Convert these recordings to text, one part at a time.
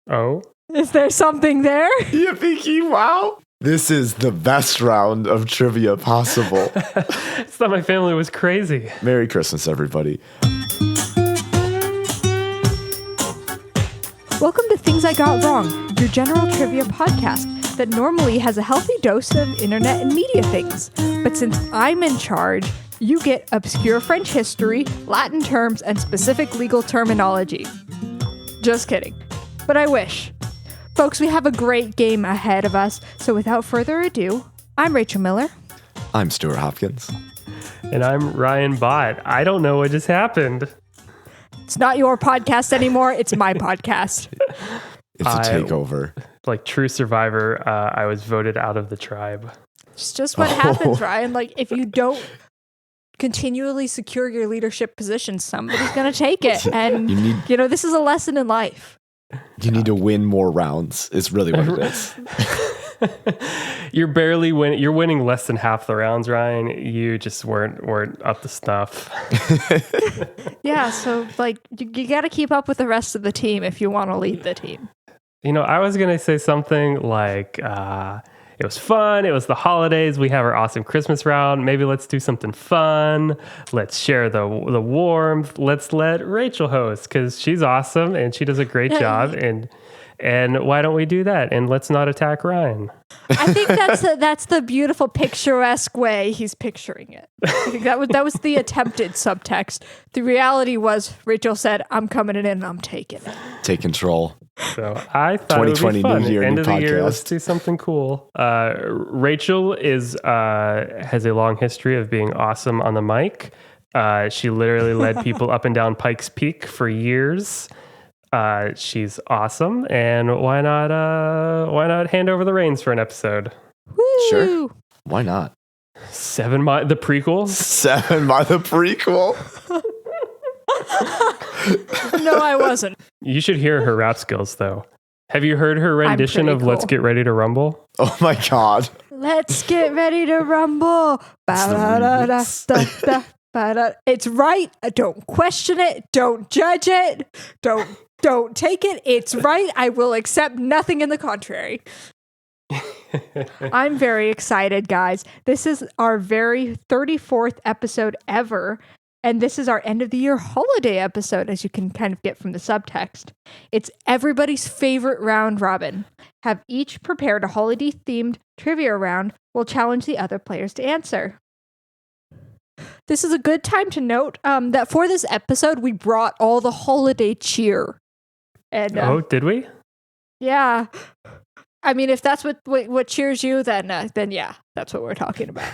Oh? Is there something there? Yippee wow. This is the best round of trivia possible. I thought my family was crazy. Merry Christmas, everybody. Welcome to Things I Got Wrong, your general trivia podcast that normally has a healthy dose of internet and media things. But since I'm in charge, you get obscure French history, Latin terms, and specific legal terminology. Just kidding. But I wish. Folks, we have a great game ahead of us, so without further ado, I'm Rachel Miller. I'm Stuart Hopkins. And I'm Ryan Bott. I don't know what just happened. It's not your podcast anymore, it's my podcast. It's a takeover. Like true survivor, I was voted out of the tribe. It's just what happens, Ryan. Like, if you don't continually secure your leadership position, somebody's going to take it. And, this is a lesson in life. You need to win more rounds, is really what it is. You're barely winning. You're winning less than half the rounds, Ryan. You just weren't up to snuff. Yeah, so like you got to keep up with the rest of the team if you want to lead the team. I was gonna say something like, it was fun. It was the holidays. We have our awesome Christmas round. Maybe let's do something fun. Let's share the warmth. Let's let Rachel host because she's awesome and she does a great job. And why don't we do that? And let's not attack Ryan. I think that's the beautiful picturesque way he's picturing it. I think that was the attempted subtext. The reality was Rachel said, "I'm coming in and I'm taking it." Take control. So I thought 2020 it would be fun. New Year, End new of the year, podcast. let's do something cool. Rachel has a long history of being awesome on the mic. She literally led people up and down Pikes Peak for years. She's awesome, and why not hand over the reins for an episode? Woo! Sure. Why not? 7 Mile, the prequel. 7 Mile, the prequel. No, I wasn't. You should hear her rap skills, though. Have you heard her rendition of cool. "Let's Get Ready to Rumble"? Oh my God. Let's get ready to rumble. It's right. Don't question it. Don't judge it. Don't take it. It's right. I will accept nothing in the contrary. I'm very excited, guys. This is our very 34th episode ever. And this is our end of the year holiday episode, as you can kind of get from the subtext. It's everybody's favorite round robin. Have each prepared a holiday themed trivia round. We'll challenge the other players to answer. This is a good time to note that for this episode, we brought all the holiday cheer. And did we? Yeah. I mean, if that's what cheers you, then yeah, that's what we're talking about.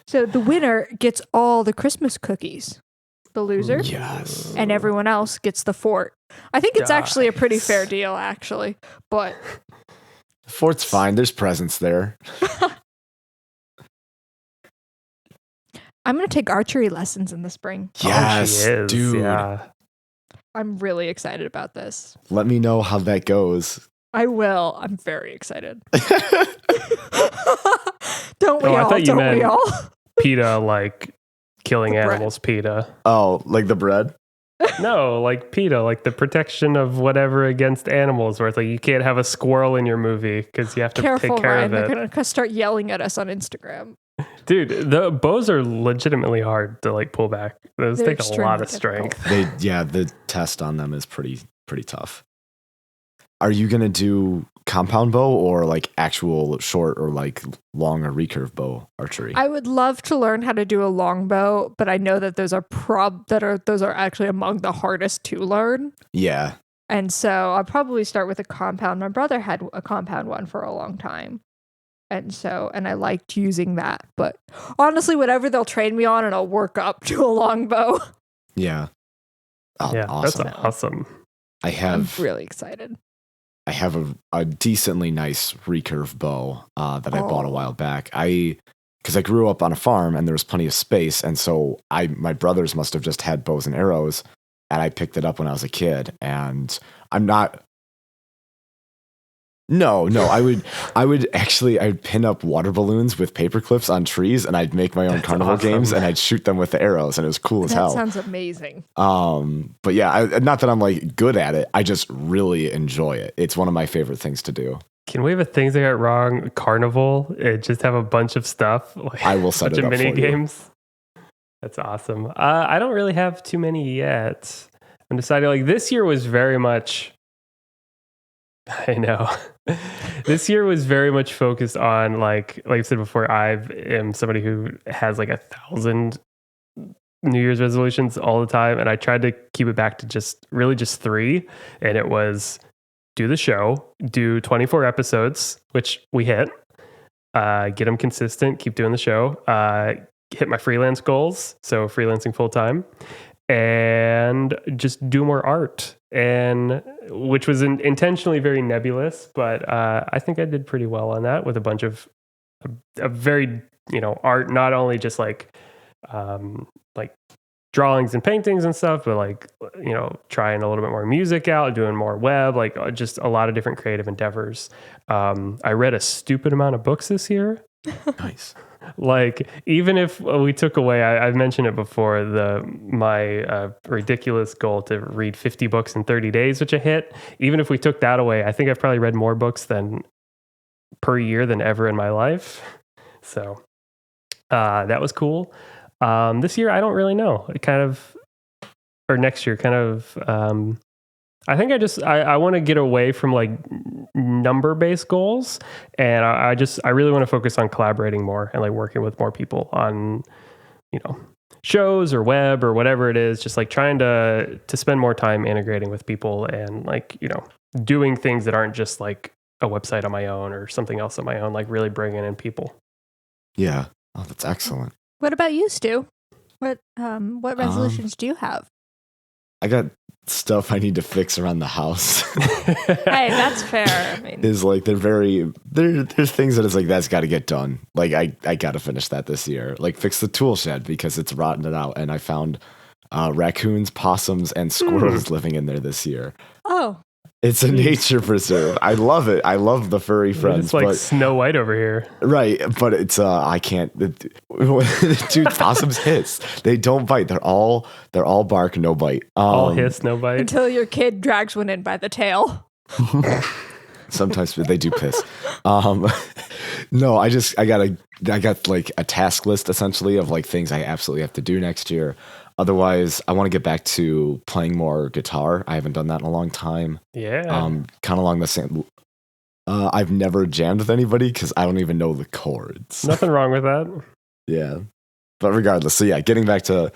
So the winner gets all the Christmas cookies. The loser, yes, and everyone else gets the fort. I think it's actually a pretty fair deal, actually. But fort's fine. There's presents there. I'm going to take archery lessons in the spring. Yes, she is, dude. Yeah. I'm really excited about this. Let me know how that goes. I will. I'm very excited. Don't we I all? thought you Don't meant we all? PETA, like killing animals, PETA. Oh, like the bread? No, like PETA, like the protection of whatever against animals, where it's like you can't have a squirrel in your movie because you have to Careful, take care Ryan. of They're it. going to start yelling at us on Instagram. Dude, the bows are legitimately hard to like pull back. Those They're take a lot of extremely strength. The test on them is pretty tough. Are you gonna do compound bow or like actual short or like long or recurve bow archery? I would love to learn how to do a longbow, but I know that those are actually among the hardest to learn. Yeah. And so I'll probably start with a compound. My brother had a compound one for a long time. And I liked using that. But honestly, whatever they'll train me on, and I'll work up to a longbow. Yeah. Oh, yeah, awesome. That's awesome. I'm really excited. I have a decently nice recurve bow that I bought a while back. Because I grew up on a farm and there was plenty of space. And so my brothers must have just had bows and arrows. And I picked it up when I was a kid. And I'm not No, I would pin up water balloons with paper clips on trees, and I'd make my own carnival games, and I'd shoot them with the arrows, and it was cool as hell. That sounds amazing. But yeah, not that I'm like good at it. I just really enjoy it. It's one of my favorite things to do. Can we have a Things I Got Wrong carnival? Just have a bunch of stuff. Like, I will set it up mini for games. That's awesome. I don't really have too many yet. I'm deciding, like, this year was very much. I know. This year was very much focused on, like I said before, I am somebody who has like 1,000 New Year's resolutions all the time. And I tried to keep it back to just 3. And it was do the show, do 24 episodes, which we hit, get them consistent, keep doing the show, hit my freelance goals. So freelancing full time, and just do more art, and which was intentionally very nebulous, but I think I did pretty well on that with a bunch of a very, art, not only just like drawings and paintings and stuff, but like, trying a little bit more music out, doing more web, like just a lot of different creative endeavors. I read a stupid amount of books this year. Nice. Like, even if we took away, I've mentioned it before, my ridiculous goal to read 50 books in 30 days, which I hit. Even if we took that away, I think I've probably read more books per year than ever in my life. So that was cool. This year, I don't really know. Or next year, I think I want to get away from like number-based goals, and I really want to focus on collaborating more and like working with more people on, shows or web or whatever it is. Just like trying to spend more time integrating with people and like, doing things that aren't just like a website on my own or something else on my own, like really bringing in people. Yeah. Oh, that's excellent. What about you, Stu? What resolutions do you have? I got stuff I need to fix around the house. Hey, that's fair. I mean, is like there's things that it's like that's got to get done. Like I got to finish that this year. Like fix the tool shed because it's rotting out, and I found raccoons, possums, and squirrels living in there this year. Oh. It's a nature preserve. I love it. I love the furry friends. It's like Snow White over here. Right, but it's I can't. Dude, possums hiss. They don't bite. They're all bark, no bite. All hiss, no bite. Until your kid drags one in by the tail. Sometimes they do piss. No, I got like a task list essentially of like things I absolutely have to do next year. Otherwise, I want to get back to playing more guitar. I haven't done that in a long time. Yeah. Kind of along the same. I've never jammed with anybody because I don't even know the chords. Nothing wrong with that. Yeah, but regardless, so yeah, getting back to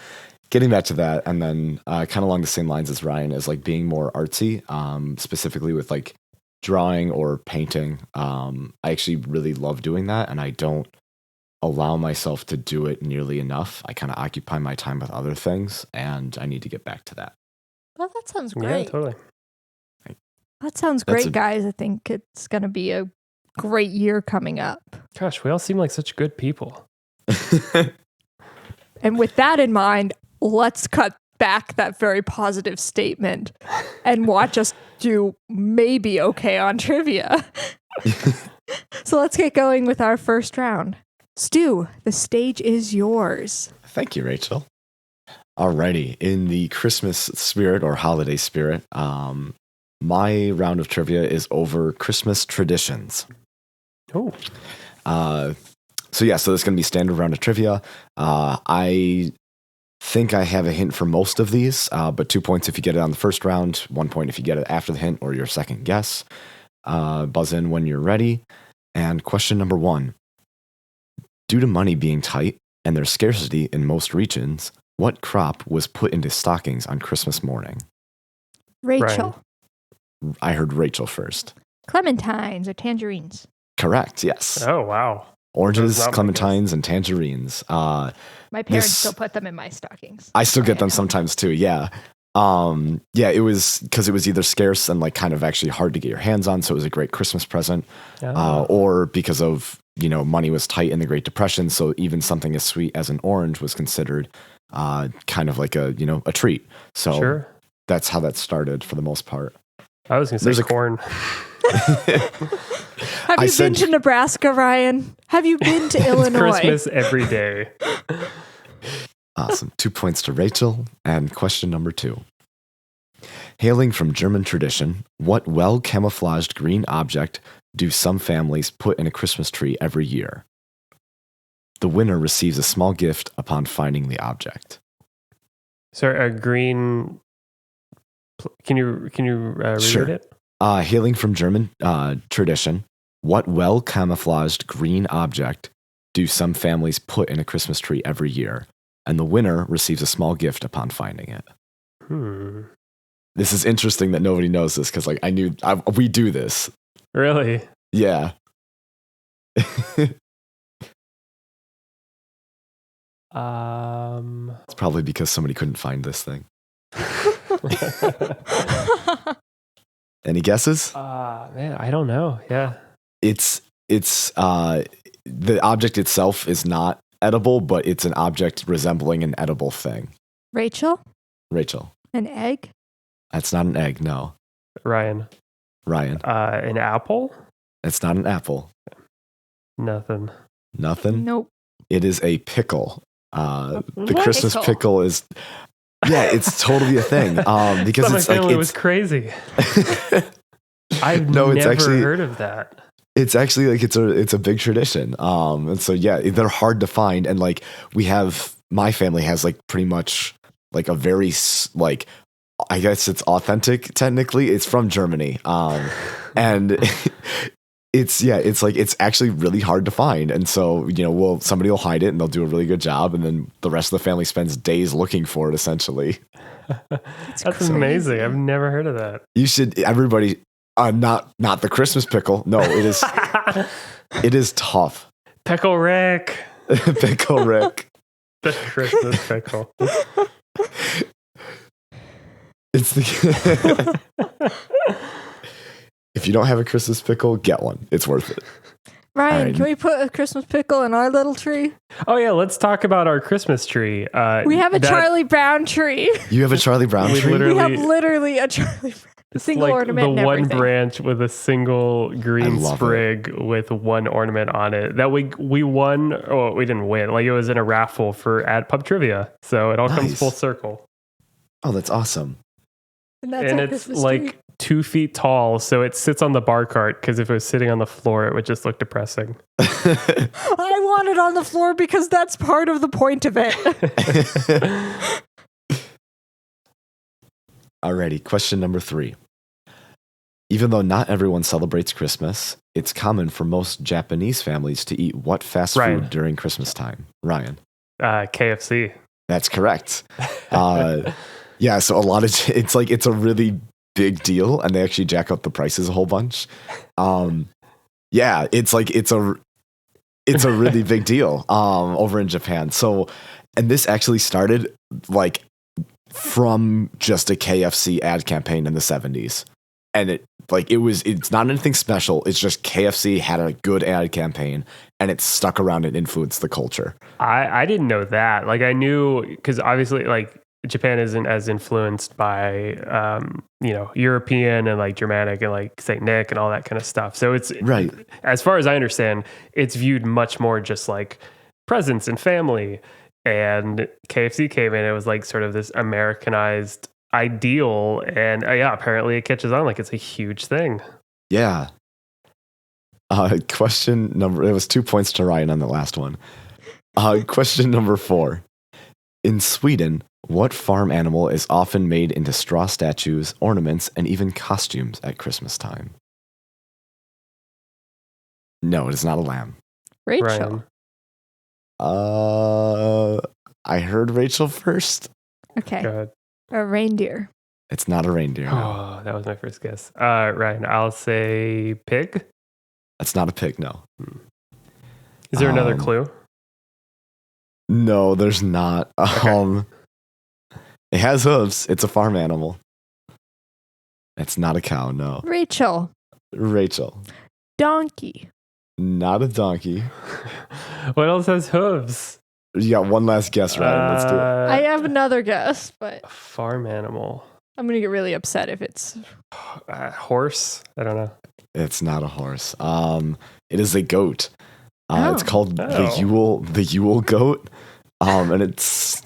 that, and then kind of along the same lines as Ryan is like being more artsy, specifically with like drawing or painting. I actually really love doing that, and I don't allow myself to do it nearly enough. I kind of occupy my time with other things, and I need to get back to that. Well, that sounds great. Yeah, totally. That sounds great, guys. I think it's going to be a great year coming up. Gosh, we all seem like such good people. And with that in mind, let's cut back that very positive statement and watch us do maybe okay on trivia. So let's get going with our first round. Stu, the stage is yours. Thank you, Rachel. Alrighty, in the Christmas spirit or holiday spirit, my round of trivia is over Christmas traditions. Oh. So this is going to be standard round of trivia. I think I have a hint for most of these, but 2 points if you get it on the first round, 1 point if you get it after the hint or your second guess. Buzz in when you're ready. And question number 1. Due to money being tight and their scarcity in most regions, what crop was put into stockings on Christmas morning? Rachel. Ryan. I heard Rachel first. Clementines or tangerines. Correct, yes. Oh, wow. Oranges, clementines, and tangerines. My parents still put them in my stockings. I still get them sometimes too, yeah. It was because it was either scarce and like kind of actually hard to get your hands on, so it was a great Christmas present, or because of, money was tight in the Great Depression, so even something as sweet as an orange was considered kind of like a treat. So sure. That's how that started for the most part. I was going to say corn. Have you been to Nebraska, Ryan? Have you been to Illinois? Christmas every day. Awesome. 2 points to Rachel. And question number 2. Hailing from German tradition, what well-camouflaged green object do some families put in a Christmas tree every year? The winner receives a small gift upon finding the object. Sorry, a green... Can you reread Sure. it? Hailing from German tradition, what well-camouflaged green object do some families put in a Christmas tree every year? And the winner receives a small gift upon finding it. This is interesting that nobody knows this because, like, we do this. Really? Yeah. It's probably because somebody couldn't find this thing. Any guesses? Man, I don't know. Yeah. It's the object itself is not edible, but it's an object resembling an edible thing. Rachel? An egg? That's not an egg, no. Ryan. An apple? It's not an apple. Nothing? Nope. It is a pickle. The What? Christmas pickle is... Yeah, it's totally a thing. Because my it's family like was crazy. I've never heard of that. It's actually like it's a big tradition. And so yeah, they're hard to find. And like my family has like pretty much like a very like, I guess it's authentic. Technically, it's from Germany. And it's actually really hard to find. And so, somebody will hide it and they'll do a really good job. And then the rest of the family spends days looking for it, essentially. That's amazing. I've never heard of that. You should, everybody, not the Christmas pickle. No, it is, it is tough. Pickle Rick. Pickle Rick. The Christmas pickle. It's the... If you don't have a Christmas pickle, get one. It's worth it. Ryan, can we put a Christmas pickle in our little tree? Oh, yeah. Let's talk about our Christmas tree. We have a Charlie Brown tree. You have a Charlie Brown tree? We have literally a Charlie Brown. Single ornament. The one branch with a single green sprig with one ornament on it that we won. Oh, we didn't win. Like, it was in a raffle at Pub Trivia. So it all comes full circle. Oh, that's awesome. And it's like 2 feet tall, so it sits on the bar cart, because if it was sitting on the floor, it would just look depressing. I want it on the floor because that's part of the point of it. Alrighty, question number 3. Even though not everyone celebrates Christmas, it's common for most Japanese families to eat what fast food during Christmas time? Ryan. KFC. That's correct. Yeah, so it's a really big deal, and they actually jack up the prices a whole bunch. Yeah, it's a really big deal over in Japan. So, and this actually started like from just a KFC ad campaign in the 70s. And it's not anything special. It's just KFC had a good ad campaign and it stuck around and influenced the culture. I didn't know that. Like, I knew, because obviously, like, Japan isn't as influenced by, European and like Germanic and like Saint Nick and all that kind of stuff. So it's right. As far as I understand, it's viewed much more just like presents and family. And KFC came in, it was like sort of this Americanized ideal. And apparently it catches on, like it's a huge thing. Yeah. Question number, it was 2 points to Ryan on the last one. Question number 4. In Sweden, what farm animal is often made into straw statues, ornaments, and even costumes at Christmas time? No, it is not a lamb. Rachel. Ryan. I heard Rachel first. Okay. A reindeer. It's not a reindeer. No. Oh, that was my first guess. Ryan, I'll say pig. That's not a pig, no. Is there another clue? No, there's not. Okay. It has hooves. It's a farm animal. It's not a cow, no. Rachel. Donkey. Not a donkey. What else has hooves? You got one last guess, Ryan. Let's do it. I have another guess, but... A farm animal. I'm going to get really upset if it's... Horse? I don't know. It's not a horse. It is a goat. It's Oh. called the Yule goat. And it's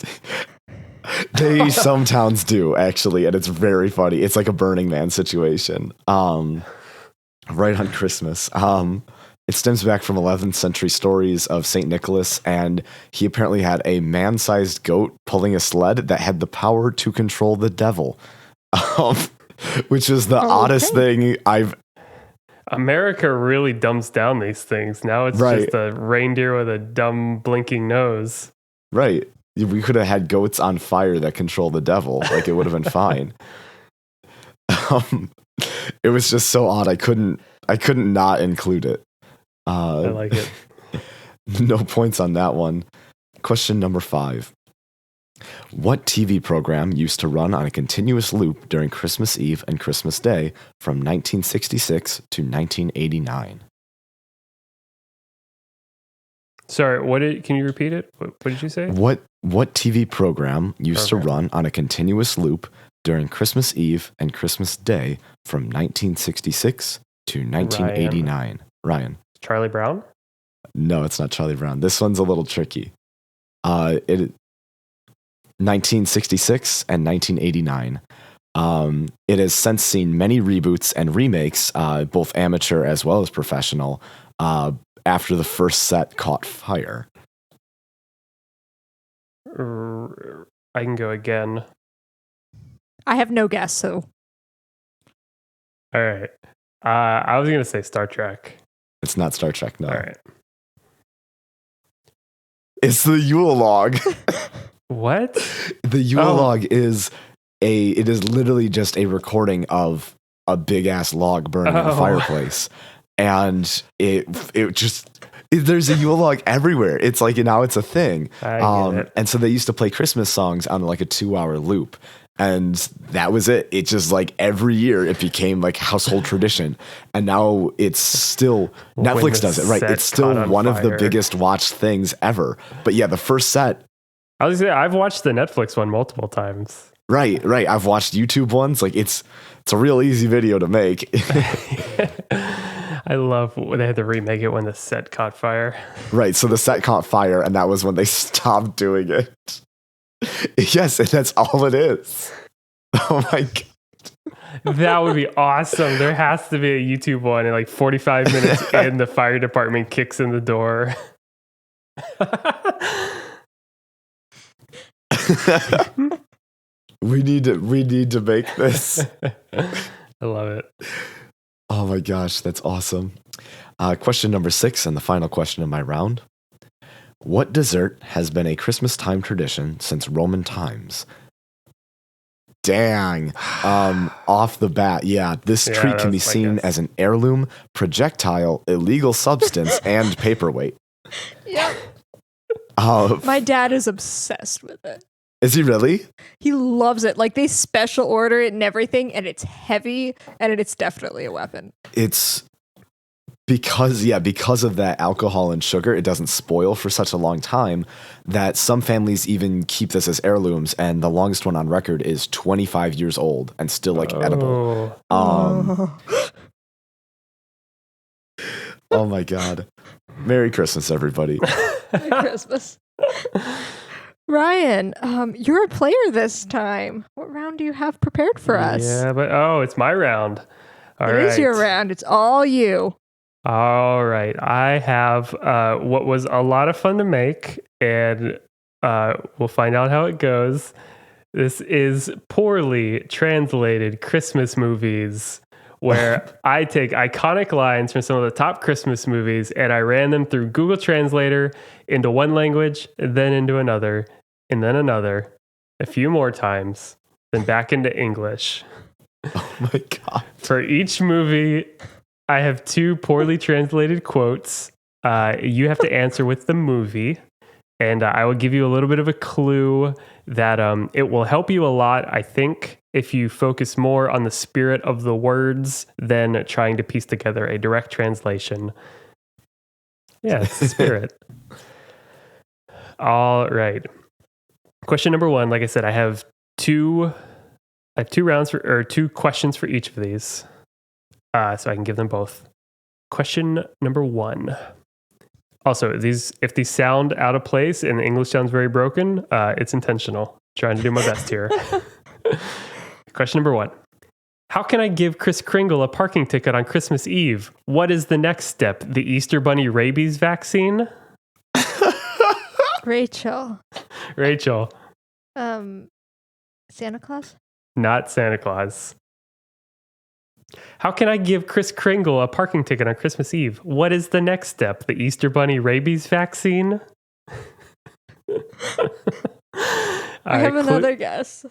some towns do actually, and it's very funny. It's like a Burning Man situation. Right on Christmas. It stems back from 11th century stories of St. Nicholas, and he apparently had a man-sized goat pulling a sled that had the power to control the devil, which is the oddest thing I've... America really dumbs down these things. Now it's just a reindeer with a dumb blinking nose. Right. We could have had goats on fire that control the devil. Like, it would have been fine. It was just so odd. I couldn't not include it. I like it. No points on that one. Question number 5. What TV program used to run on a continuous loop during Christmas Eve and Christmas Day from 1966 to 1989? Sorry, can you repeat it? What did you say? What TV program used to run on a continuous loop during Christmas Eve and Christmas Day from 1966 to 1989? Ryan. Charlie Brown? No, it's not Charlie Brown. This one's a little tricky. 1966 and 1989. It has since seen many reboots and remakes, both amateur as well as professional, after the first set caught fire. I can go again. I have no guess, so... All right. I was going to say Star Trek. It's not Star Trek, no. All right. It's the Yule log. What? The Yule log is literally just a recording of a big ass log burning in a fireplace. And there's a Yule log everywhere. It's like, now it's a thing. I get it. And so they used to play Christmas songs on like a 2-hour loop. And that was it. It just like every year it became like household tradition. And now it's still, Netflix does it, right? It's still one of the biggest watched things ever. But yeah, the first set. I was gonna say, I've watched the Netflix one multiple times. Right. I've watched YouTube ones. Like it's a real easy video to make. I love when they had to remake it when the set caught fire. Right. So the set caught fire, and that was when they stopped doing it. Yes, and that's all it is. Oh my God. That would be awesome. There has to be a YouTube one in like 45 minutes and the fire department kicks in the door. We need to make this. I love it. Oh my gosh, that's awesome. Question number 6 and the final question of my round. What dessert has been a Christmas time tradition since Roman times? Dang. Off the bat, yeah, this treat can be seen as an heirloom, projectile, illegal substance, and paperweight. Yep. My dad is obsessed with it. Is he really? He loves it. Like, they special order it and everything, and it's heavy, and it's definitely a weapon. It's because of that alcohol and sugar, it doesn't spoil for such a long time that some families even keep this as heirlooms, and the longest one on record is 25 years old and still like edible. Oh my God. Merry Christmas, everybody. Merry Christmas. Ryan, you're a player this time. What round do you have prepared for us? Yeah, but it's my round. All right. It is your round. It's all you. All right. I have what was a lot of fun to make, and we'll find out how it goes. This is poorly translated Christmas movies, where I take iconic lines from some of the top Christmas movies and I ran them through Google Translator into one language, then into another, and then another, a few more times, then back into English. Oh my God. For each movie, I have 2 poorly translated quotes. You have to answer with the movie, and I will give you a little bit of a clue that it will help you a lot, I think, if you focus more on the spirit of the words than trying to piece together a direct translation. Yeah, it's the spirit. All right. Question number 1, like I said, I have 2 I have 2 rounds or 2 questions for each of these, so I can give them both. Question number 1. Also, if these sound out of place and the English sounds very broken, it's intentional. Trying to do my best here. Question number 1. How can I give Kris Kringle a parking ticket on Christmas Eve? What is the next step? The Easter Bunny rabies vaccine? Rachel. Santa Claus? Not Santa Claus. How can I give Kris Kringle a parking ticket on Christmas Eve? What is the next step? The Easter Bunny rabies vaccine? I have another guess.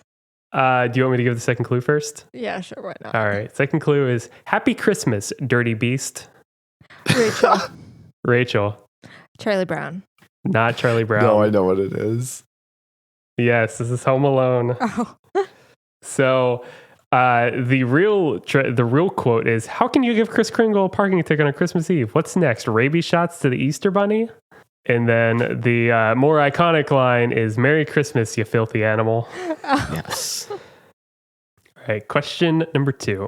Do you want me to give the second clue first? Yeah, sure. Why not? All right. Second clue is Happy Christmas, dirty beast. Rachel. Rachel. Charlie Brown. Not Charlie Brown. No, I know what it is. Yes, this is Home Alone. Oh. So the real quote is, how can you give Kris Kringle a parking ticket on Christmas Eve? What's next? Rabies shots to the Easter Bunny? And then the more iconic line is, Merry Christmas, you filthy animal. Oh. Yes. All right, question number 2.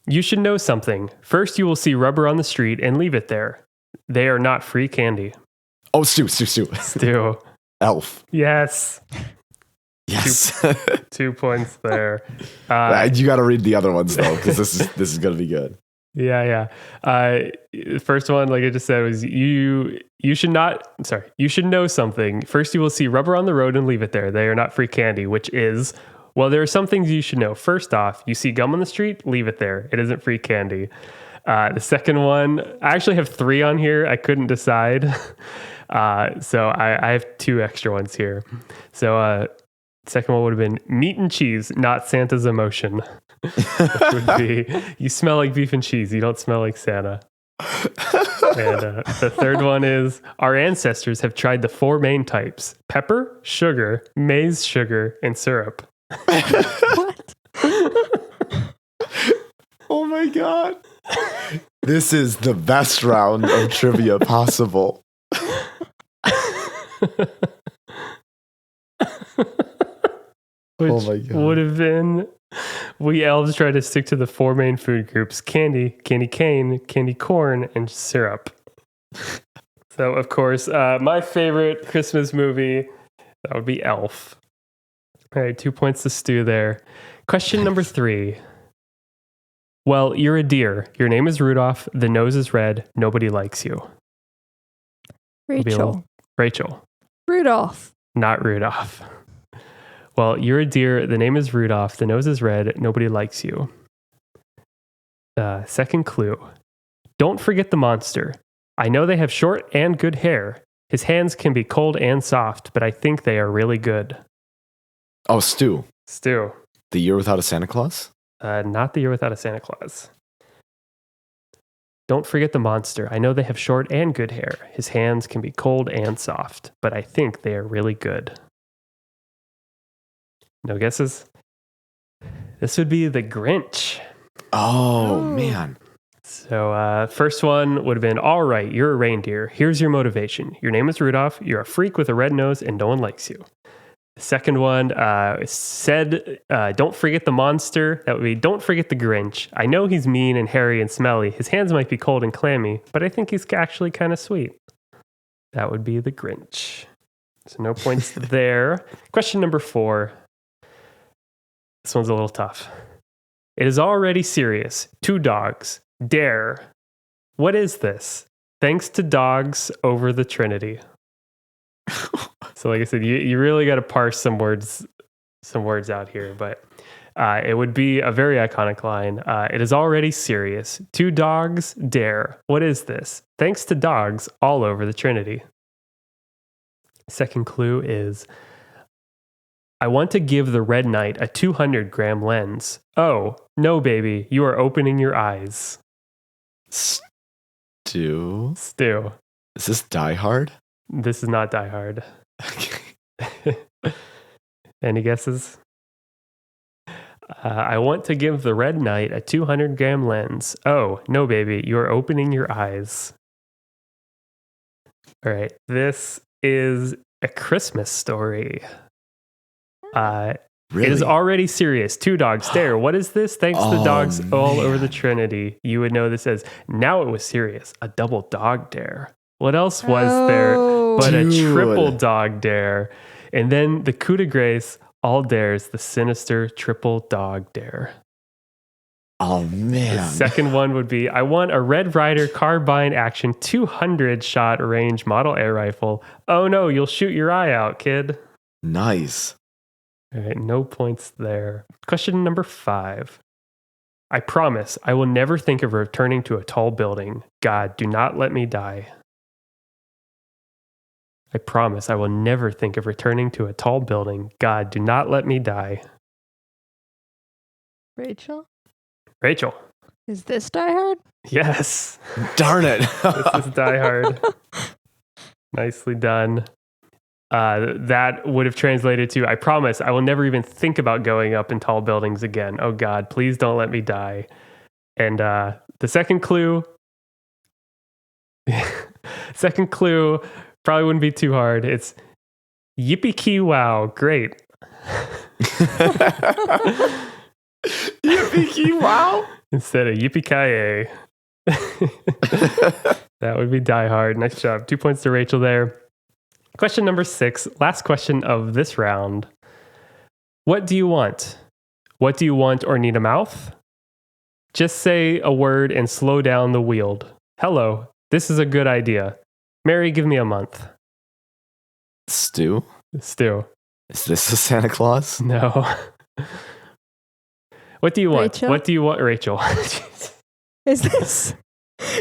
You should know something. First, you will see rubber on the street and leave it there. They are not free candy. Oh, Stu. Stu. Elf. Yes. Yes. 2 points there. You got to read the other ones though, because this is gonna be good. Yeah. First one, like I just said, was you should know something. First, you will see rubber on the road and leave it there. They are not free candy, which is, well, there are some things you should know. First off, you see gum on the street, leave it there. It isn't free candy. The second one, I actually have 3 on here. I couldn't decide. So I have 2 extra ones here. So second one would have been meat and cheese, not Santa's emotion. Which would be, you smell like beef and cheese. You don't smell like Santa. And the third one is, our ancestors have tried the 4 main types: pepper, sugar, maize sugar, and syrup. What? Oh my God. This is the best round of trivia possible. Which Oh my God. would have been, we elves try to stick to the 4 main food groups: candy, candy cane, candy corn, and syrup. So, of course, my favorite Christmas movie, that would be Elf. All right, 2 points to Stu there. Question number 3. Well, you're a deer. Your name is Rudolph. The nose is red. Nobody likes you. Rachel. Rachel. Rudolph. Not Rudolph. Well, you're a deer. The name is Rudolph. The nose is red. Nobody likes you. Second clue. Don't forget the monster. I know they have short and good hair. His hands can be cold and soft, but I think they are really good. Oh, Stu. Stu. The Year Without a Santa Claus? Not The Year Without a Santa Claus. Don't forget the monster. I know they have short and good hair. His hands can be cold and soft, but I think they are really good. No guesses? This would be The Grinch. Oh, man. So first one would have been, all right, you're a reindeer. Here's your motivation. Your name is Rudolph. You're a freak with a red nose and no one likes you. The second one said, don't forget the monster. That would be, don't forget the Grinch. I know he's mean and hairy and smelly. His hands might be cold and clammy, but I think he's actually kind of sweet. That would be The Grinch. So no points there. Question number 4. This one's a little tough. It is already serious. 2 dogs. Dare. What is this? Thanks to dogs over the Trinity. So like I said, you really got to parse some words out here, but it would be a very iconic line. It is already serious. 2 dogs. Dare. What is this? Thanks to dogs all over the Trinity. Second clue is, I want to give the Red Knight a 200-gram lens. Oh, no, baby, you are opening your eyes. Stu? Stu. Is this Die Hard? This is not Die Hard. Any guesses? I want to give the Red Knight a 200-gram lens. Oh, no, baby, you are opening your eyes. All right, this is A Christmas Story. Really? It is already serious. 2 dogs stare. What is this? Thanks to the dogs all over the Trinity. You would know this as now it was serious. A double dog dare. What else was there but a triple dog dare? And then the coup de grace, all dares, the sinister triple dog dare. Oh, man. The second one would be, I want a Red Ryder carbine action 200 shot range model air rifle. Oh no, you'll shoot your eye out, kid. Nice. All right, no points there. Question number 5. I promise I will never think of returning to a tall building. God, do not let me die. I promise I will never think of returning to a tall building. God, do not let me die. Rachel? Rachel. Is this Die Hard? Yes. Darn it. This is Die Hard. Nicely done. That would have translated to, I promise I will never even think about going up in tall buildings again. Oh God, please don't let me die. And the second clue probably wouldn't be too hard. It's yippee key wow. Great. Yippee key wow. Instead of yippee ki That would be Die Hard. Nice job. 2 points to Rachel there. Question number 6. Last question of this round. What do you want? What do you want or need a mouth? Just say a word and slow down the wheel. Hello. This is a good idea. Mary, give me a month. Stu? Stu. Is this a Santa Claus? No. What do you want? Rachel? What do you want, Rachel? Is this...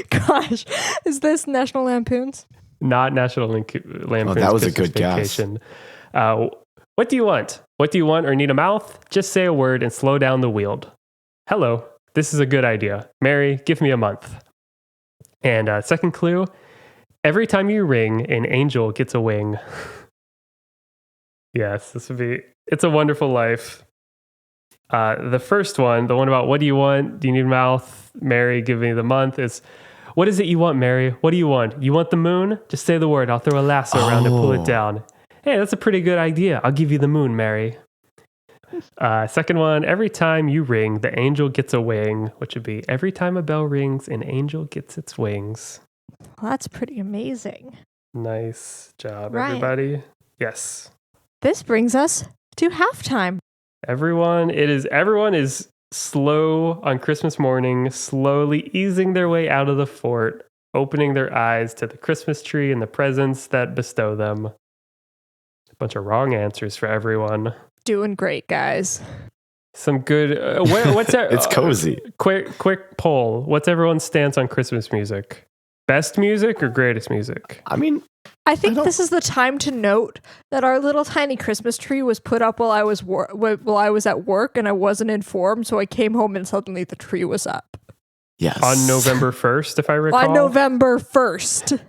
Gosh. Is this National Lampoons? Not National Lampoon's Oh, that was a Christmas good guess. Vacation. What do you want? What do you want or need a mouth? Just say a word and slow down the wheel. Hello. This is a good idea. Mary, give me a month. And second clue. Every time you ring, an angel gets a wing. Yes, this would be... It's a Wonderful Life. The first one, the one about what do you want? Do you need a mouth? Mary, give me the month. Is what is it you want, Mary? What do you want? You want the moon? Just say the word. I'll throw a lasso around and pull it down. Hey, that's a pretty good idea. I'll give you the moon, Mary. Second one, every time you ring, the angel gets a wing, which would be every time a bell rings, an angel gets its wings. Well, that's pretty amazing. Nice job, Ryan. everybody. Yes. This brings us to halftime. Everyone is slow on Christmas morning, slowly easing their way out of the fort, opening their eyes to the Christmas tree and the presents that bestow them. A bunch of wrong answers for everyone. Doing great, guys. Some good. What's that? It's cozy. Quick poll. What's everyone's stance on Christmas music? Best music or greatest music? I mean, I think this is the time to note that our little tiny Christmas tree was put up while I was at work and I wasn't informed, so I came home and suddenly the tree was up. yes. On November 1st, if I recall. On November 1st.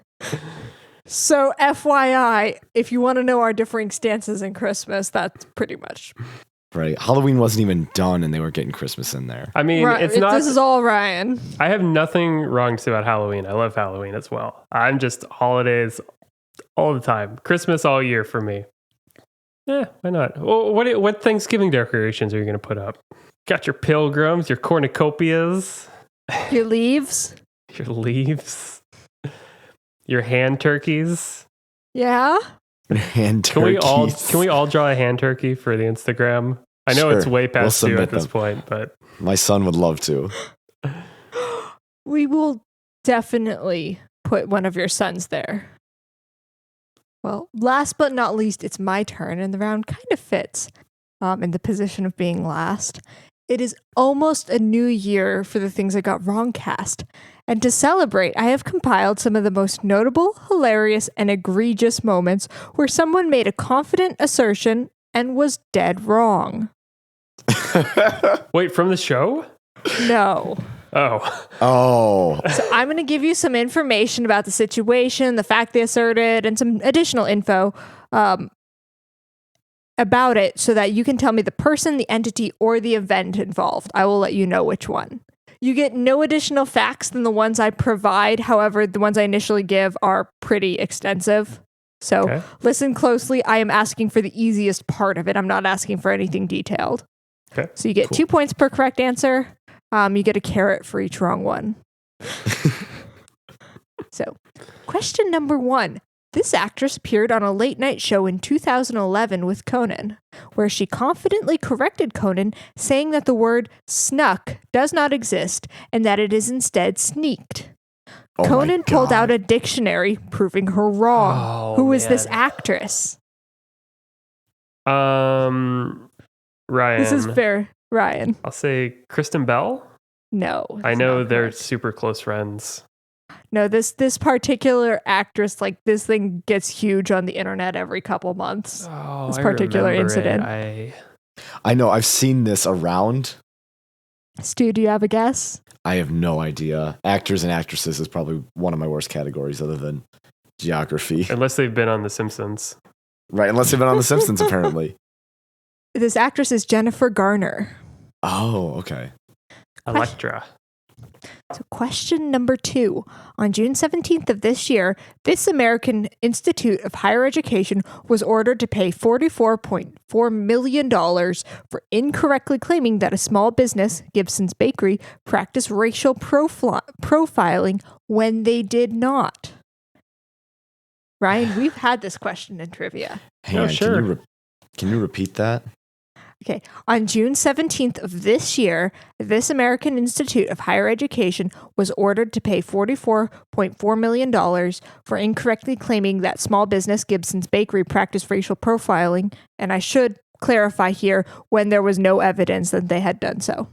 So FYI, if you want to know our differing stances in Christmas, that's pretty much Right. Halloween wasn't even done and they were getting Christmas in there. I mean, right. it's not. This is all Ryan. I have nothing wrong to say about Halloween. I love Halloween as well. I'm just holidays all the time. Christmas all year for me. Yeah, why not? Well, what Thanksgiving decorations are you going to put up? Got your pilgrims, your cornucopias, Your leaves. your leaves, your hand turkeys. Yeah. Hand Can we turkeys. all draw a hand turkey for the Instagram? I know Sure. it's way past due submit at this them. point, but My son would love to. We will definitely put one of your sons there. Well, last but not least, it's my turn, and the round kind of fits in the position of being last. It is almost a new year for the Things I Got Wrong cast. And to celebrate, I have compiled some of the most notable, hilarious, and egregious moments where someone made a confident assertion and was dead wrong. wait, from the show? No. Oh, Oh. So I'm going to give you some information about the situation, the fact they asserted, and some additional info about it so that you can tell me the person, the entity, or the event involved. I will let you know which one. You get no additional facts than the ones I provide. However, the ones I initially give are pretty extensive. So listen closely. I am asking for the easiest part of it. I'm not asking for anything detailed. Okay. So you get 2 points per correct answer. You get a carrot for each wrong one. So, question number 1. This actress appeared on a late night show in 2011 with Conan, where she confidently corrected Conan, saying that the word snuck does not exist and that it is instead sneaked. Conan pulled out a dictionary, proving her wrong. Who is this actress? Ryan. This is fair. Ryan. I'll say Kristen Bell. No. I know they're super close friends. No, this particular actress, like this thing gets huge on the internet every couple months. Oh, this particular incident. I know. I've seen this around. Stu, do you have a guess? I have no idea. Actors and actresses is probably one of my worst categories other than geography. Unless they've been on The Simpsons. Right, unless they've been on The Simpsons, apparently. This actress is Jennifer Garner. Oh, okay. Electra. So question number 2. On June 17th of this year, this American Institute of Higher Education was ordered to pay $44.4 million for incorrectly claiming that a small business, Gibson's Bakery, practiced racial profiling when they did not. Ryan, we've had this question in trivia. Hang on, sure. Can you repeat that? Okay. On June 17th of this year, this American Institute of Higher Education was ordered to pay $44.4 million for incorrectly claiming that small business Gibson's Bakery practiced racial profiling. And I should clarify here, when there was no evidence that they had done so.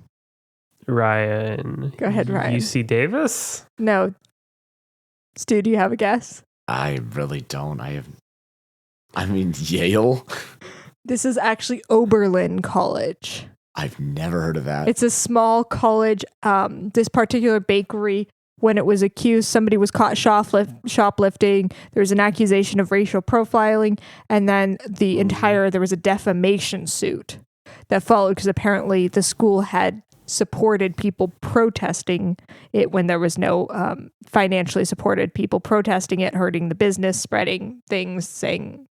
Ryan. Go ahead, Ryan. UC Davis? No. Stu, do you have a guess? I really don't. Yale? This is actually Oberlin College. I've never heard of that. It's a small college. This particular bakery, when it was accused, somebody was caught shoplifting. There was an accusation of racial profiling. And then there was a defamation suit that followed because apparently the school had supported people protesting it when there was no financially supported people protesting it, hurting the business, spreading things, saying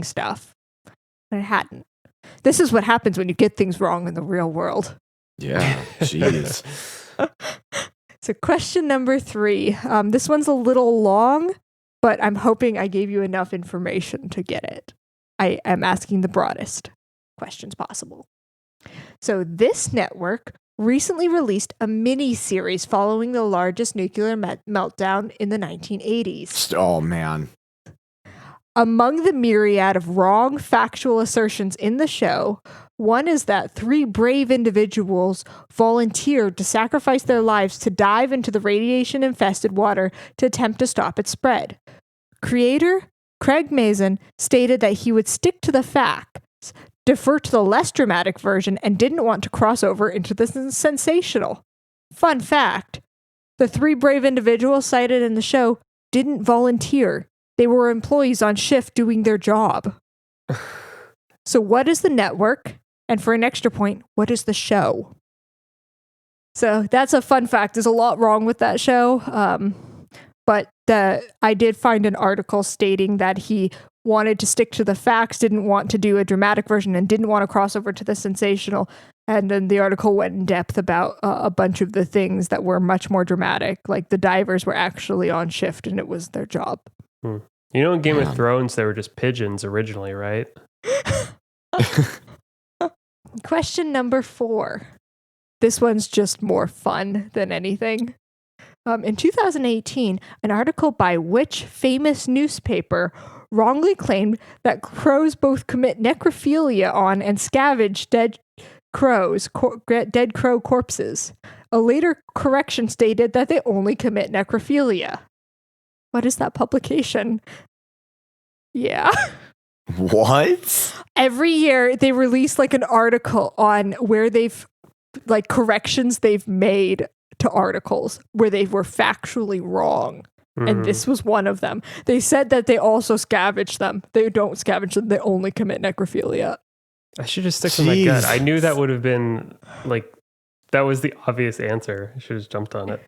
stuff. But it hadn't. This is what happens when you get things wrong in the real world. Yeah, jeez. So question number 3. This one's a little long, but I'm hoping I gave you enough information to get it. I am asking the broadest questions possible. So this network recently released a mini-series following the largest nuclear meltdown in the 1980s. Oh, man. Among the myriad of wrong factual assertions in the show, one is that 3 brave individuals volunteered to sacrifice their lives to dive into the radiation-infested water to attempt to stop its spread. Creator Craig Mazin stated that he would stick to the facts, defer to the less dramatic version, and didn't want to cross over into the sensational. Fun fact, the 3 brave individuals cited in the show didn't volunteer. They were employees on shift doing their job. So what is the network? And for an extra point, what is the show? So that's a fun fact. There's a lot wrong with that show. But I did find an article stating that he wanted to stick to the facts, didn't want to do a dramatic version, and didn't want to cross over to the sensational. And then the article went in depth about a bunch of the things that were much more dramatic. Like the divers were actually on shift and it was their job. You know, in Game of Thrones, they were just pigeons originally, right? Question number 4. This one's just more fun than anything. In 2018, an article by which famous newspaper wrongly claimed that crows both commit necrophilia on and scavenge dead crow corpses. A later correction stated that they only commit necrophilia. What is that publication? Yeah. What? Every year they release like an article on where they've like corrections they've made to articles where they were factually wrong. And this was one of them. They said that they also scavenge them. They don't scavenge them. They only commit necrophilia. I should just stick with my gut. I knew that would have been like, that was the obvious answer. I should have jumped on it.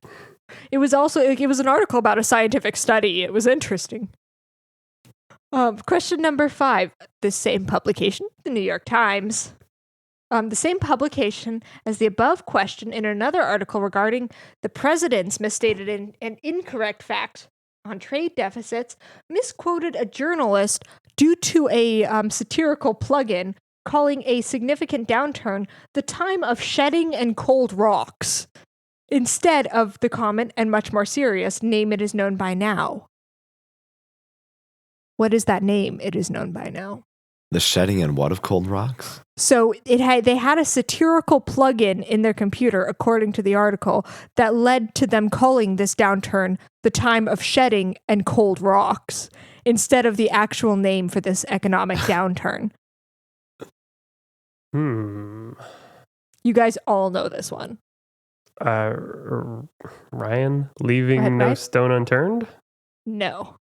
It was an article about a scientific study. It was interesting. Question number 5. The same publication, the New York Times. The same publication as the above question in another article regarding the president's misstated and incorrect facts on trade deficits, misquoted a journalist due to a satirical plug-in calling a significant downturn the time of shedding and cold rocks, instead of the comment and much more serious name it is known by now. What is that name it is known by now? The shedding and what of cold rocks? So they had a satirical plugin in their computer, according to the article, that led to them calling this downturn the time of shedding and cold rocks, instead of the actual name for this economic downturn. You guys all know this one. Ryan, leaving no stone unturned? No.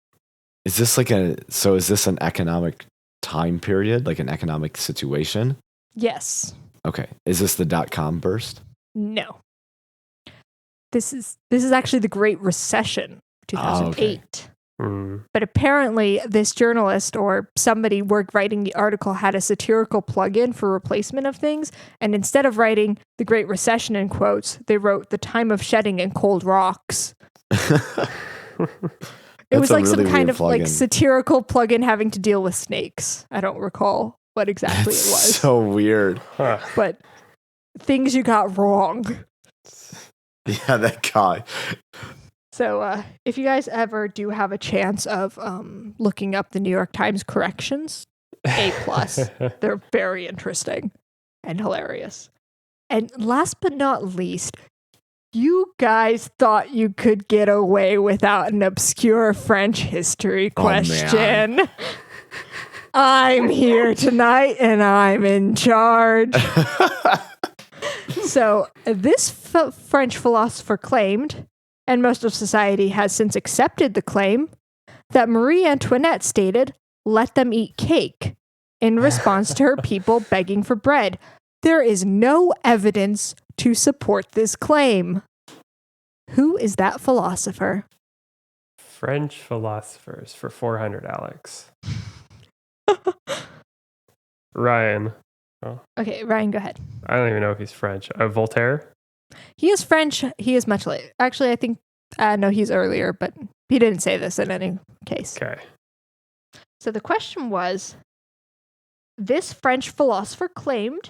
Is this is this an economic time period, like an economic situation? Yes. Okay. Is this the .com burst? No. This is actually the Great Recession, 2008. But apparently this journalist or somebody writing the article had a satirical plug-in for replacement of things, and instead of writing the Great Recession in quotes, they wrote the time of shedding and cold rocks. It was like some kind of like satirical plug-in having to deal with snakes. I don't recall what exactly it was. So weird. Huh. But things you got wrong. Yeah, that guy. So if you guys ever do have a chance of looking up the New York Times corrections, A+. They're very interesting and hilarious. And last but not least, you guys thought you could get away without an obscure French history question. Oh, I'm here tonight and I'm in charge. So this French philosopher claimed, and most of society has since accepted the claim, that Marie Antoinette stated, "Let them eat cake," in response to her people begging for bread. There is no evidence to support this claim. Who is that philosopher? French philosophers for 400, Alex. Ryan. Oh. Okay, Ryan, go ahead. I don't even know if he's French. Voltaire? He is French. He is much later. Actually, I think, no, he's earlier, but he didn't say this in any case. Okay. So the question was, this French philosopher claimed,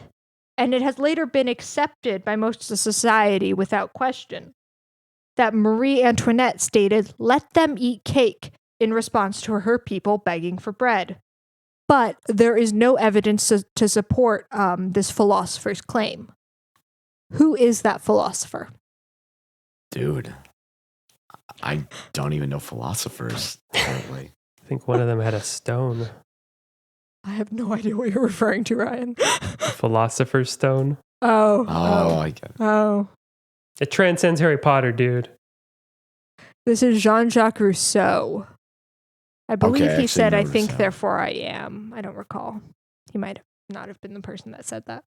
and it has later been accepted by most of society without question, that Marie Antoinette stated, "Let them eat cake," in response to her people begging for bread. But there is no evidence to support this philosopher's claim. Who is that philosopher? Dude, I don't even know philosophers, apparently. I think one of them had a stone. I have no idea what you're referring to, Ryan. Philosopher's stone? Oh, I get it. Oh. It transcends Harry Potter, dude. This is Jean-Jacques Rousseau. I believe he said, "I think, Rousseau. therefore I am." I don't recall. He might not have been the person that said that.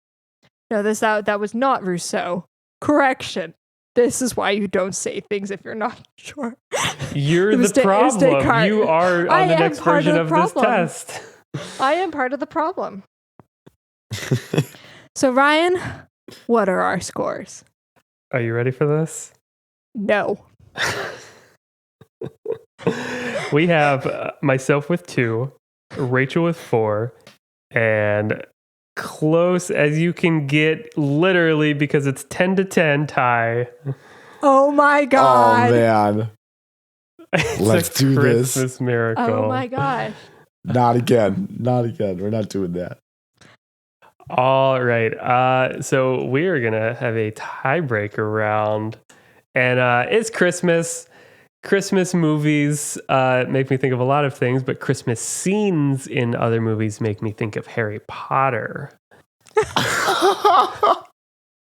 No, that was not Rousseau. Correction. This is why you don't say things if you're not sure. You're the problem. You are on the next version of this test. I am part of the problem. So, Ryan, what are our scores? Are you ready for this? No. We have myself with 2, Rachel with 4, and close as you can get, literally, because it's 10-10 tie. Oh my God. Oh man. Let's do this. Christmas miracle. Oh my gosh. Not again. We're not doing that. All right. So we are going to have a tiebreaker round. And it's Christmas. Christmas movies make me think of a lot of things, but Christmas scenes in other movies make me think of Harry Potter.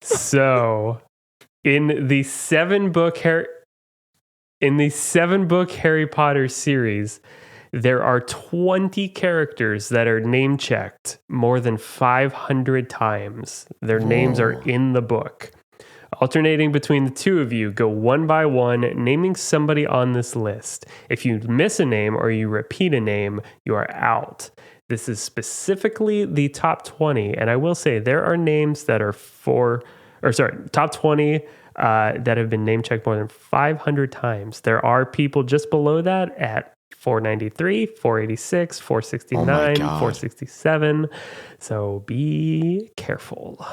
So, in the 7-book Harry Potter series, there are 20 characters that are name checked more than 500 times. Their names are in the book. Alternating between the two of you, go one by one, naming somebody on this list. If you miss a name or you repeat a name, you are out. This is specifically the top 20. And I will say there are names that are top 20 that have been name checked more than 500 times. There are people just below that at 493, 486, 469, 467. So be careful.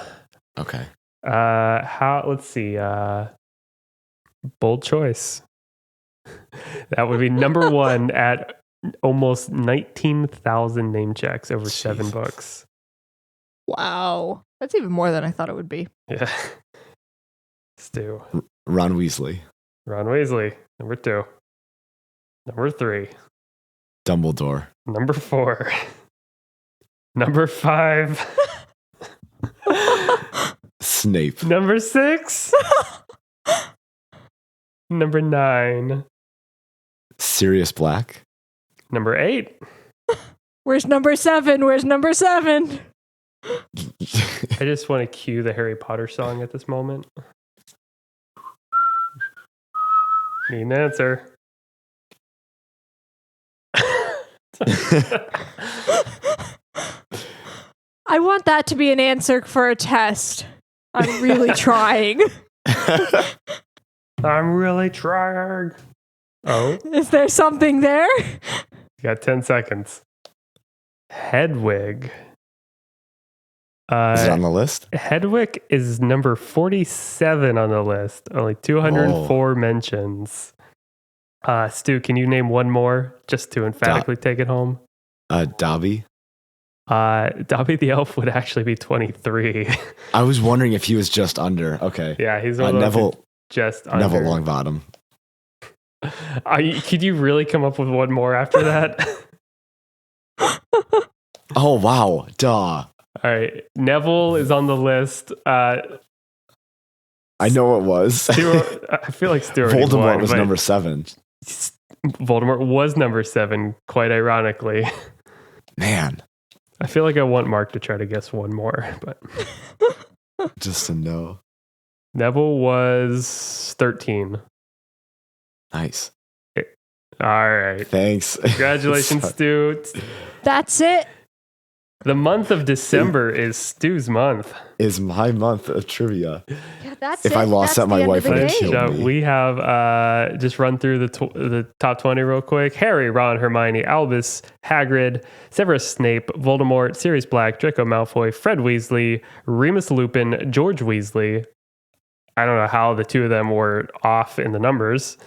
Okay. Let's see. Bold choice. That would be number one at almost 19,000 name checks over 7 books. Wow. That's even more than I thought it would be. Yeah. Stu. Ron Weasley. Ron Weasley. Number 2. Number 3. Dumbledore. Number 4. Number 5. Snape. Number 6. Number 9. Sirius Black. Number 8. Where's number 7? Where's number 7? I just want to cue the Harry Potter song at this moment. Need an answer. I want that to be an answer for a test. I'm really trying. I'm really trying. Oh. Is there something there? You got 10 seconds. Hedwig. Is it on the list? Hedwig is number 47 on the list. Only 204 mentions. Stu, can you name one more just to emphatically take it home? Dobby. Dobby the elf would actually be 23. I was wondering if he was just under. Okay. Yeah, he's Neville. Just under. Neville Longbottom. Could you really come up with one more after that? Oh, wow. Duh. All right. Neville is on the list. I know it was. Stuart, I feel like Stuart Voldemort was number 7. Voldemort was number 7, quite ironically. Man. I feel like I want Mark to try to guess one more, but just to know. Neville was 13. Nice. All right. Thanks. Congratulations, Stu. That's it. The month of December is Stu's month. Is my month of trivia. Yeah, that's if it. I lost That's that, my wife would kill me. We have just run through the top 20 real quick. Harry, Ron, Hermione, Albus, Hagrid, Severus Snape, Voldemort, Sirius Black, Draco Malfoy, Fred Weasley, Remus Lupin, George Weasley. I don't know how the two of them were off in the numbers.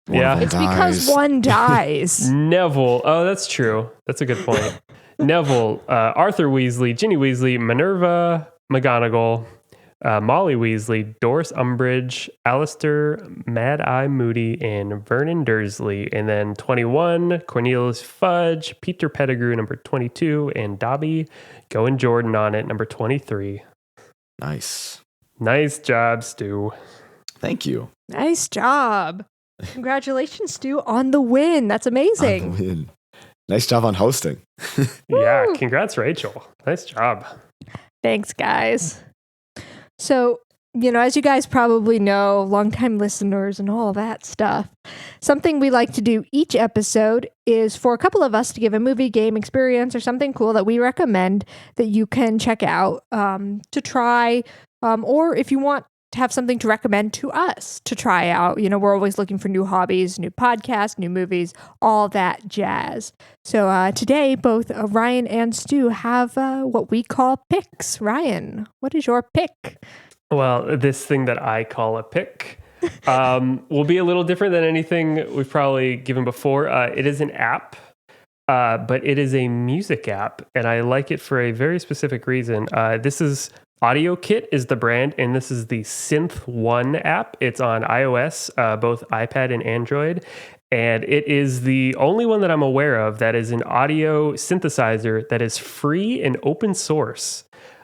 It's because one dies. Neville. Oh, that's true. That's a good point. Neville, Arthur Weasley, Ginny Weasley, Minerva McGonagall, Molly Weasley, Doris Umbridge, Alistair Mad Eye Moody, and Vernon Dursley. And then 21, Cornelius Fudge, Peter Pettigrew, number 22, and Dobby going Jordan on it, number 23. Nice. Nice job, Stu. Thank you. Nice job. Congratulations, Stu, on the win. That's amazing. On the win. Nice job on hosting. Yeah, congrats, Rachel. Nice job. Thanks, guys. So, as you guys probably know, longtime listeners and all that stuff, something we like to do each episode is for a couple of us to give a movie, game, experience, or something cool that we recommend that you can check out to try, or if you want to have something to recommend to us to try out. We're always looking for new hobbies, new podcasts, new movies, all that jazz. So today, both Ryan and Stu have what we call picks. Ryan, what is your pick? Well, this thing that I call a pick will be a little different than anything we've probably given before. It is an app, but it is a music app, and I like it for a very specific reason. This is AudioKit is the brand, and this is the Synth One app. It's on iOS, both iPad and Android, and it is the only one that I'm aware of that is an audio synthesizer that is free and open source.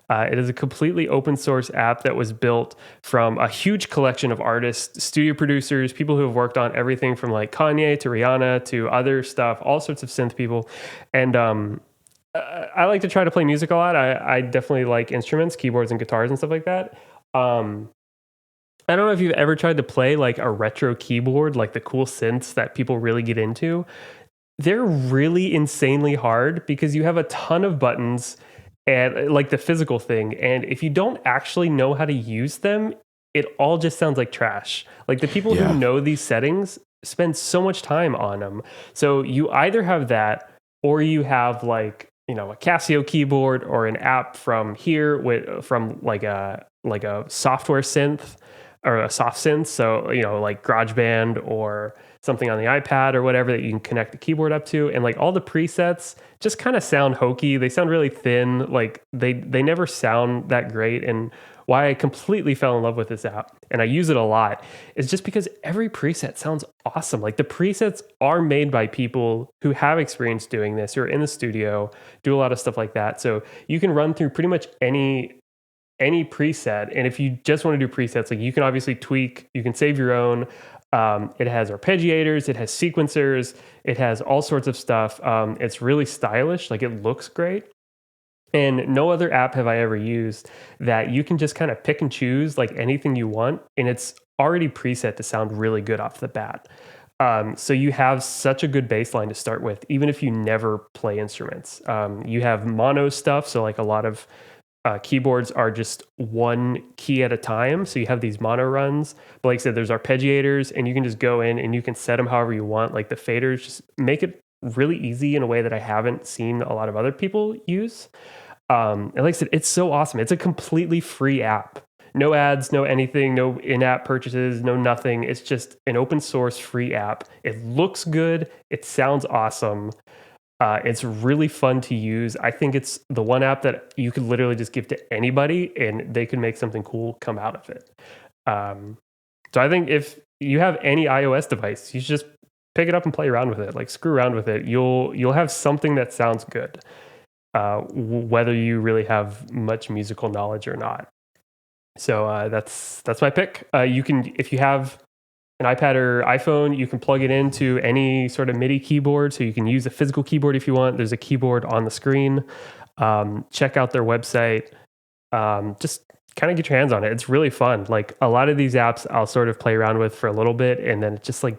It is a completely open source app that was built from a huge collection of artists, studio producers, people who have worked on everything from like Kanye to Rihanna to other stuff, all sorts of synth people. And I like to try to play music a lot. I definitely like instruments, keyboards and guitars and stuff like that. I don't know if you've ever tried to play like a retro keyboard, like the cool synths that people really get into. They're really insanely hard because you have a ton of buttons and like the physical thing. And if you don't actually know how to use them, it all just sounds like trash. Like the people Yeah. who know these settings spend so much time on them. So you either have that or you have like, you know, a Casio keyboard or an app from here from like a software synth or a soft synth. So, you know, like GarageBand or something on the iPad or whatever that you can connect the keyboard up to. And like all the presets just kind of sound hokey. They sound really thin. Like they never sound that great. And why I completely fell in love with this app and I use it a lot is just because every preset sounds awesome. Like the presets are made by people who have experience doing this, who are in the studio, do a lot of stuff like that. So you can run through pretty much any preset. And if you just want to do presets, like you can obviously tweak, you can save your own. It has arpeggiators, it has sequencers, it has all sorts of stuff. It's really stylish, like it looks great. And no other app have I ever used that you can just kind of pick and choose like anything you want, and it's already preset to sound really good off the bat. So you have such a good baseline to start with, even if you never play instruments. You have mono stuff, so like a lot of keyboards are just one key at a time. So you have these mono runs. But like I said, there's arpeggiators, and you can just go in and you can set them however you want. Like the faders, just make it really easy in a way that I haven't seen a lot of other people use. And like I said, it's so awesome. It's a completely free app. No ads, no anything, no in-app purchases, no nothing. It's just an open source free app. It looks good. It sounds awesome. It's really fun to use. I think it's the one app that you could literally just give to anybody and they could make something cool come out of it. So I think if you have any iOS device, you should just pick it up and play around with it. Like screw around with it. You'll have something that sounds good, whether you really have much musical knowledge or not. So that's my pick. You can, if you have an iPad or iPhone, you can plug it into any sort of MIDI keyboard. So you can use a physical keyboard if you want. There's a keyboard on the screen. Check out their website. Just kind of get your hands on it. It's really fun. Like a lot of these apps I'll sort of play around with for a little bit, and then it's just like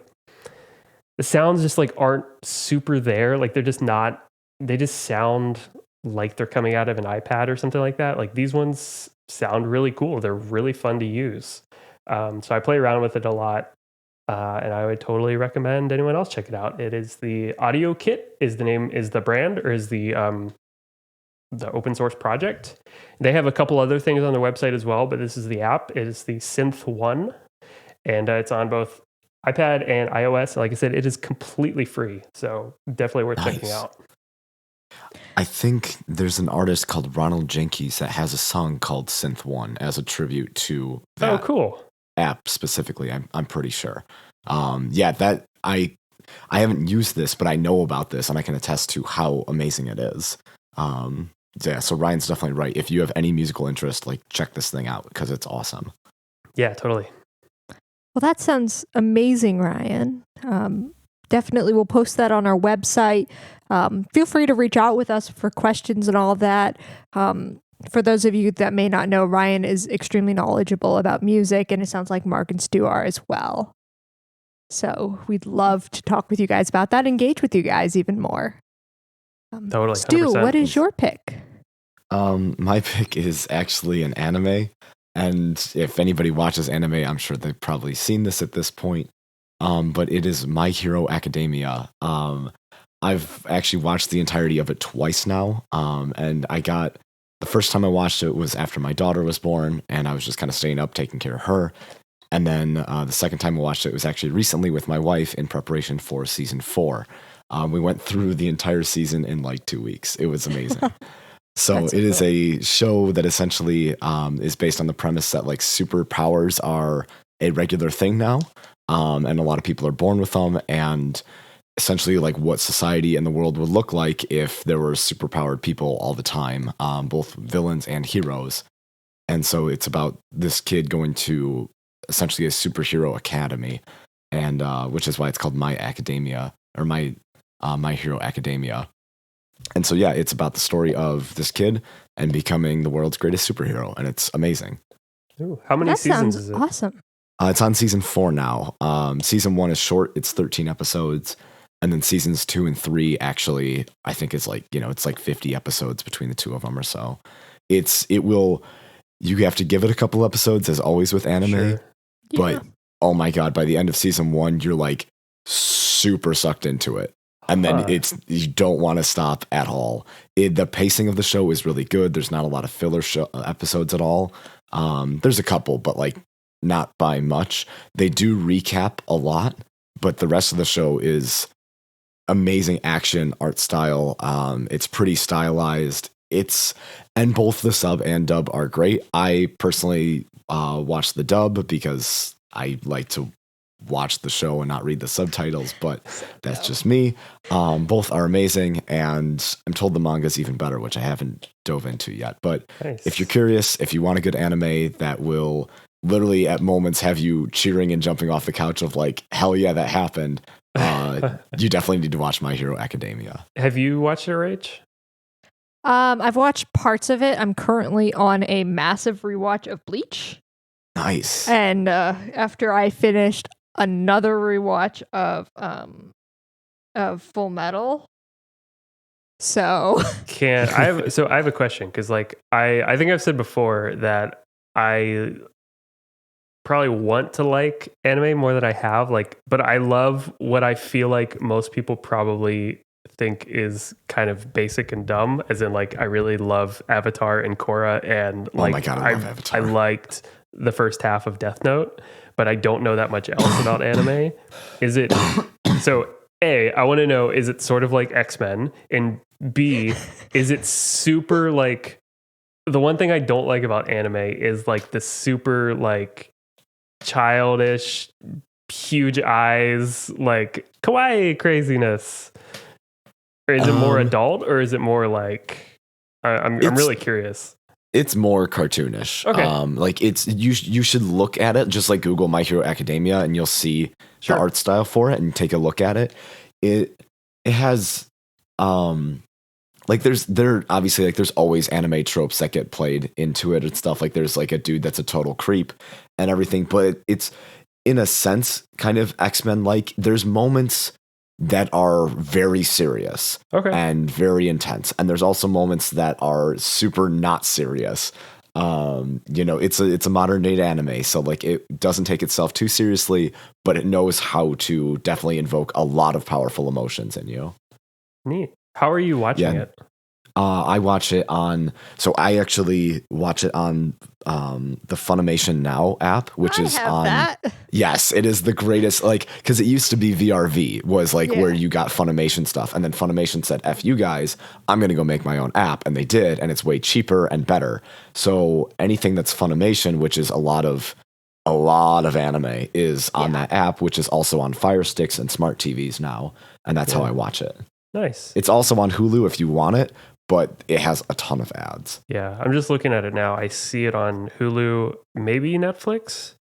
the sounds just like aren't super there. Like they're just not, they just sound like they're coming out of an iPad or something like that. Like these ones sound really cool. They're really fun to use. So I play around with it a lot. And I would totally recommend anyone else check it out. It is the Audio Kit is the brand, or is the open source project. They have a couple other things on their website as well, but this is the app. It is the Synth One, and it's on both iPad and iOS. Like I said, it is completely free, so definitely worth checking out. I think there's an artist called Ronald Jenkins that has a song called Synth One as a tribute to that. Oh, cool. App specifically. I'm pretty sure. That I haven't used this, but I know about this and I can attest to how amazing it is. So Ryan's definitely right. If you have any musical interest, like check this thing out because it's awesome. Yeah, totally. Well, that sounds amazing, Ryan. Definitely we'll post that on our website. Feel free to reach out with us for questions and all of that. For those of you that may not know, Ryan is extremely knowledgeable about music, and it sounds like Mark and Stu are as well. So we'd love to talk with you guys about that, engage with you guys even more. Totally. Stu, 100%. what is your pick? My pick is actually an anime, and if anybody watches anime, I'm sure they've probably seen this at this point. But it is My Hero Academia. I've actually watched the entirety of it twice now, and the first time I watched it was after my daughter was born, and I was just kind of staying up, taking care of her. And then the second time I watched it was actually recently with my wife in preparation for season 4. We went through the entire season in like 2 weeks. It was amazing. So it is a show that essentially is based on the premise that like superpowers are a regular thing now, and a lot of people are born with them, and essentially like what society and the world would look like if there were superpowered people all the time, both villains and heroes. And so it's about this kid going to essentially a superhero academy, and which is why it's called My Academia, or My Hero Academia. And so yeah, it's about the story of this kid and becoming the world's greatest superhero, and it's amazing. Ooh, how many seasons is it? Awesome. It's on season 4 now. Season 1 is short. It's 13 episodes. And then seasons 2 and 3, actually, I think it's like, it's like 50 episodes between the two of them or so. You have to give it a couple episodes, as always with anime. Sure. But, oh my God, by the end of season 1, you're like super sucked into it. And then you don't want to stop at all. The pacing of the show is really good. There's not a lot of filler episodes at all. There's a couple, but like not by much. They do recap a lot, but the rest of the show is amazing action, art style. It's pretty stylized. And both the sub and dub are great. I personally watch the dub because I like to watch the show and not read the subtitles, but that's just me. Both are amazing, and I'm told the manga's even better, which I haven't dove into yet. But Nice. if you're curious, if you want a good anime that will literally at moments have you cheering and jumping off the couch of like, hell yeah, that happened, you definitely need to watch My Hero Academia. Have you watched it, Rach? I've watched parts of it. I'm currently on a massive rewatch of Bleach. Nice. And after I finished another rewatch of Full Metal. So I have a question, because like I think I've said before that I probably want to like anime more than I have, like, but I love what I feel like most people probably think is kind of basic and dumb, as in like I really love Avatar and Korra, and like oh my God, I love Avatar. I liked the first half of Death Note, but I don't know that much else about anime. Is it so? A, I want to know, is it sort of like X-Men? And B, is it super like, the one thing I don't like about anime is like the super like childish, huge eyes, like kawaii craziness. Or is it more adult, or is it more like, I'm really curious. It's more cartoonish. Okay. Like you should look at it, just like Google My Hero Academia, and you'll see Sure. the art style for it and take a look at it. It has like there obviously like there's always anime tropes that get played into it and stuff. Like there's like a dude that's a total creep and everything, but it's in a sense kind of X-Men like. There's moments that are very serious and very intense, and there's also moments that are super not serious. It's a modern day anime, so like it doesn't take itself too seriously, but it knows how to definitely invoke a lot of powerful emotions in you. Neat. How are you watching it? I watch it on. So I actually watch it on the Funimation Now app, which is on. That. Yes, it is the greatest. Like, because it used to be VRV was like where you got Funimation stuff, and then Funimation said, "F you guys, I'm gonna go make my own app," and they did, and it's way cheaper and better. So anything that's Funimation, which is a lot of anime, is on that app, which is also on Fire Sticks and smart TVs now, and that's how I watch it. Nice. It's also on Hulu if you want it, but it has a ton of ads. Yeah, I'm just looking at it now. I see it on Hulu, maybe Netflix.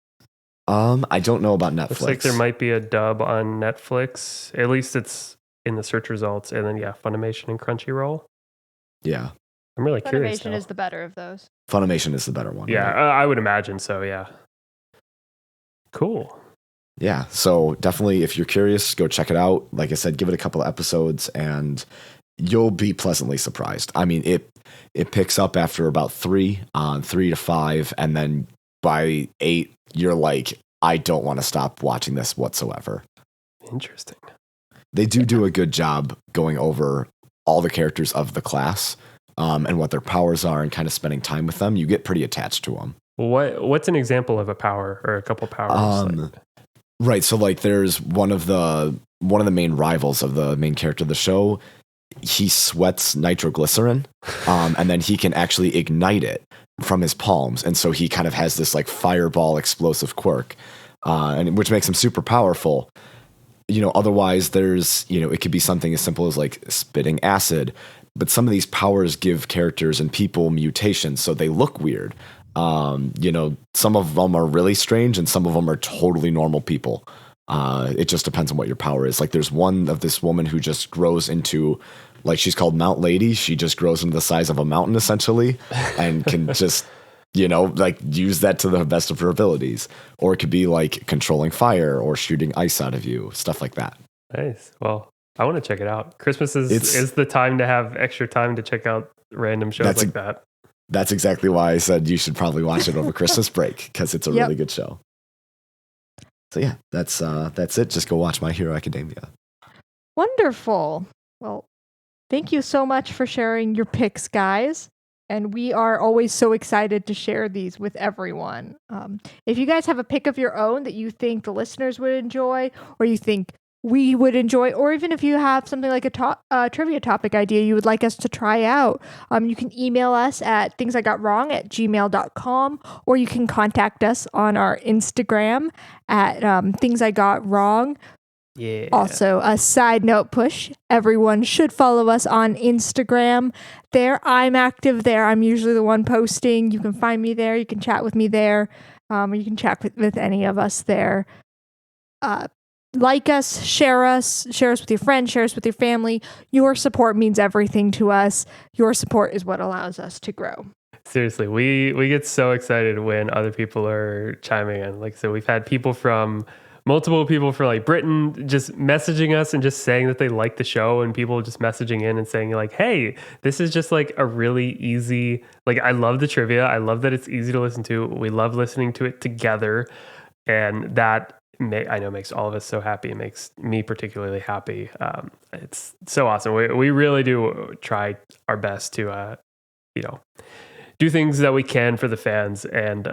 I don't know about Netflix. Looks like there might be a dub on Netflix. At least it's in the search results, and then Funimation and Crunchyroll. Yeah, I'm really curious. Funimation is the better of those. Funimation is the better one. Yeah, right? I would imagine so. Yeah. Cool. Yeah, so definitely, if you're curious, go check it out. Like I said, give it a couple of episodes, and you'll be pleasantly surprised. I mean, it picks up after about 3 to 5, and then by 8, you're like, I don't want to stop watching this whatsoever. Interesting. They do a good job going over all the characters of the class and what their powers are, and kind of spending time with them. You get pretty attached to them. What's an example of a power or a couple powers? Right. So like there's one of the main rivals of the main character of the show. He sweats nitroglycerin, and then he can actually ignite it from his palms. And so he kind of has this like fireball explosive quirk, and which makes him super powerful. Otherwise there's, it could be something as simple as like spitting acid, but some of these powers give characters and people mutations, so they look weird. Some of them are really strange and some of them are totally normal people. It just depends on what your power is. Like there's one of this woman who just grows into, like, she's called Mount Lady. She just grows into the size of a mountain essentially, and can just like use that to the best of your abilities. Or it could be like controlling fire or shooting ice out of you, stuff like that. Nice. Well, I want to check it out. Christmas is the time to have extra time to check out random shows like that. That's exactly why I said you should probably watch it over Christmas break, because it's a really good show. So yeah, that's it. Just go watch My Hero Academia. Wonderful. Well, thank you so much for sharing your picks, guys. And we are always so excited to share these with everyone. If you guys have a pick of your own that you think the listeners would enjoy, or you think we would enjoy, or even if you have something like a trivia topic idea you would like us to try out, you can email us at thingsigotwrong@gmail.com, or you can contact us on our Instagram at thingsigotwrong. Yeah. Also, a side note push, everyone should follow us on Instagram. There, I'm active there. I'm usually the one posting. You can find me there. You can chat with me there. Or you can chat with any of us there. Like us, share us with your friends, share us with your family. Your support means everything to us. Your support is what allows us to grow. Seriously, we get so excited when other people are chiming in. Like, so we've had multiple people from like Britain just messaging us and just saying that they like the show, and people just messaging in and saying like, hey, this is just like a really easy, like, I love the trivia. I love that it's easy to listen to. We love listening to it together. And that I know makes all of us so happy. It makes me particularly happy. It's so awesome. We really do try our best to, do things that we can for the fans, and,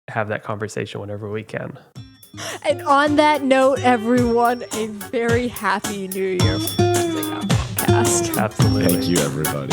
have that conversation whenever we can. And on that note, everyone, a very happy New Year from the Things I Got Wrong cast. Absolutely. Thank you, everybody.